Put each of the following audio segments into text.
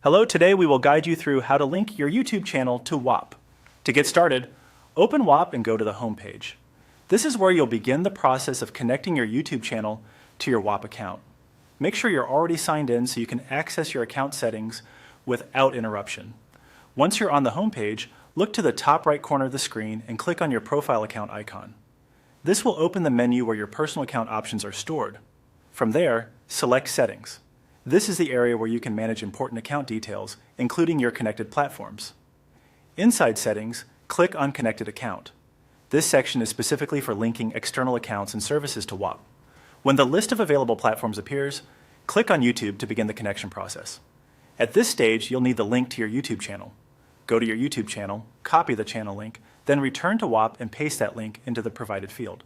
Hello, today we will guide you through how to link your YouTube channel to Whop. To get started, open Whop and go to the home page. This is where you'll begin the process of connecting your YouTube channel to your Whop account. Make sure you're already signed in so you can access your account settings without interruption. Once you're on the home page, look to the top right corner of the screen and click on your profile account icon. This will open the menu where your personal account options are stored. From there, select Settings. This is the area where you can manage important account details, including your connected platforms. Inside Settings, click on Connected Account. This section is specifically for linking external accounts and services to Whop. When the list of available platforms appears, click on YouTube to begin the connection process. At this stage, you'll need the link to your YouTube channel. Go to your YouTube channel, copy the channel link, then return to Whop and paste that link into the provided field.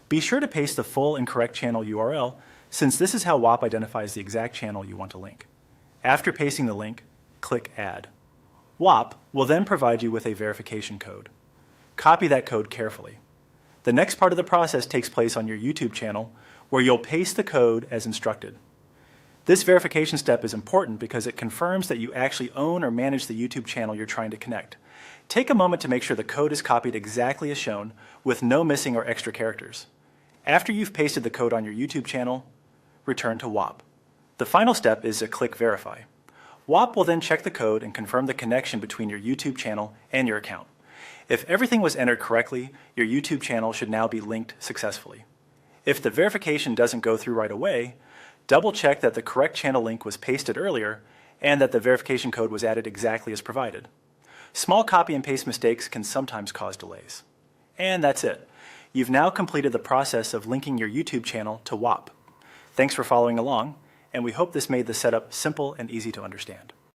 Be sure to paste the full and correct channel URL, since this is how Whop identifies the exact channel you want to link. After pasting the link, click Add. Whop will then provide you with a verification code. Copy that code carefully. The next part of the process takes place on your YouTube channel, where you'll paste the code as instructed. This verification step is important because it confirms that you actually own or manage the YouTube channel you're trying to connect. Take a moment to make sure the code is copied exactly as shown, with no missing or extra characters. After you've pasted the code on your YouTube channel, return to Whop. The final step is to click Verify. Whop will then check the code and confirm the connection between your YouTube channel and your account. If everything was entered correctly, your YouTube channel should now be linked successfully. If the verification doesn't go through right away, double check that the correct channel link was pasted earlier and that the verification code was added exactly as provided. Small copy and paste mistakes can sometimes cause delays. And that's it. You've now completed the process of linking your YouTube channel to Whop. Thanks for following along, and we hope this made the setup simple and easy to understand.